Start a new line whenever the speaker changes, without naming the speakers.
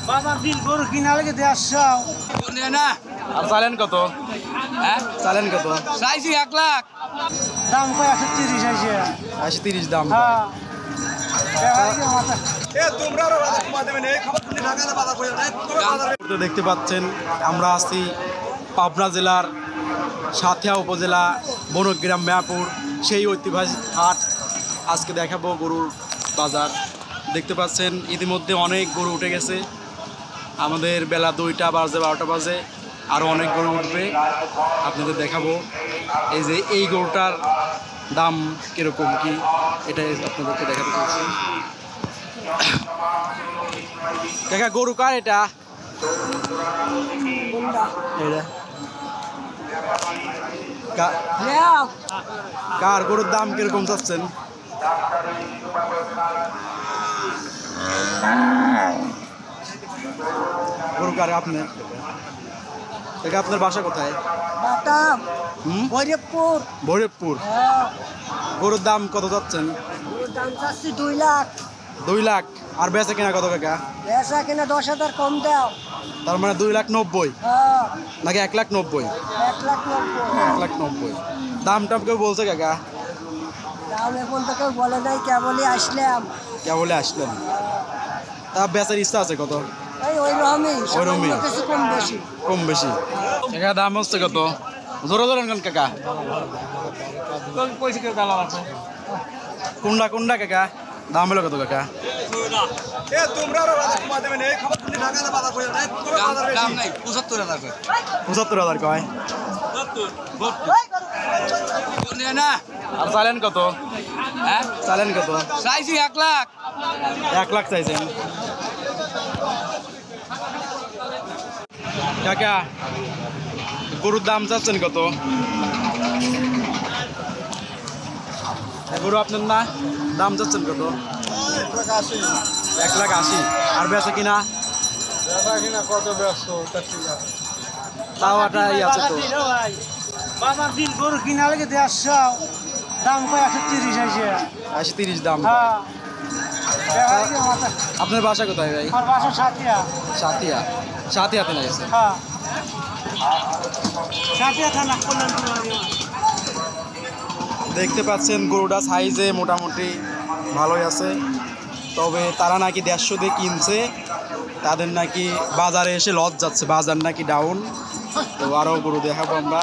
বাজার দিন গরু কিনা লাগে 150
না।
আর চালেন কত?
হ্যাঁ
চালেন কত?
চাইছি 1 লাখ।
দাম কয় 130 আছে।
130 দাম।
হ্যাঁ
দেখতে পাচ্ছেন আমরা আছি পাবনা জেলার সাঁথিয়া উপজেলা বনগ্রাম মিয়াপুর, সেই ঐতিহাসিক হাট। আজকে দেখাবো গরুর বাজার। দেখতে পাচ্ছেন ইতিমধ্যে অনেক গরু উঠে গেছে। আমাদের বেলা 2টা বাজে 12টা বাজে, আরও অনেক গরু উঠবে, আপনাদের দেখাবো। এই যে এই গরুটার দাম কীরকম কি, এটাই আপনাদেরকে দেখাতে চাইছি। কাকা গরু কার এটা? কার গরুর দাম কিরকম চাচ্ছেন? গরু কার আপনার? আপনার বাসা কোথায়? ভৈরবপুর। গরুর দাম কত চাচ্ছেন?
2 লাখ।
2 লাখ। আর বেচা কিনা কত কাকা?
বেচা কিনা 10,000 কম দাও।
তার মানে 2,90,000 নাকি 1,90,000? 1,90,000 দাম টাম কেউ বলছে কাকা?
দাম এখন তো কেউ বলে নাই, কেবলই আসলাম।
কেবলে আসলেন, তা বেচার ইচ্ছা আছে কত?
ওইরকমই কিছু
কম বেশি। কাকা দাম হচ্ছে কত? জোরে জোরে নেন কাকা। কোনটা কাকা? দাম হলো কত কাকা? 75,000 কয়।
না।
আর চালেন কত?
হ্যাঁ
চালেন কত?
চাইছি 1 লাখ।
1 লাখ চাইছেন কাকা? গরুর দাম চাচ্ছেন কত? গরু আপনার না, দাম চাচ্ছেন কত? 1,80,000। আর বেচা কিনা?
কত ব্যস্ত
তাও একটা আছে তো।
বাজার দিন গরু কিনা লাগে 150, দাম কয় 130 আছে।
130 দাম।
হ্যাঁ
আপনার বাসা কোথায় ভাই?
আমার বাসা সাথিয়া।
সাথিয়াতে লাগছে।
হ্যাঁ সাথিয়া থানা কল্যাণপুর।
দেখতে পাচ্ছেন গরুটা সাইজে মোটামুটি ভালোই আছে, তবে তারা নাকি 150 দিয়ে কিনছে, তাদের নাকি বাজারে এসে লস যাচ্ছে, বাজার নাকি ডাউন। তো আরও গরু দেখাবো আমরা।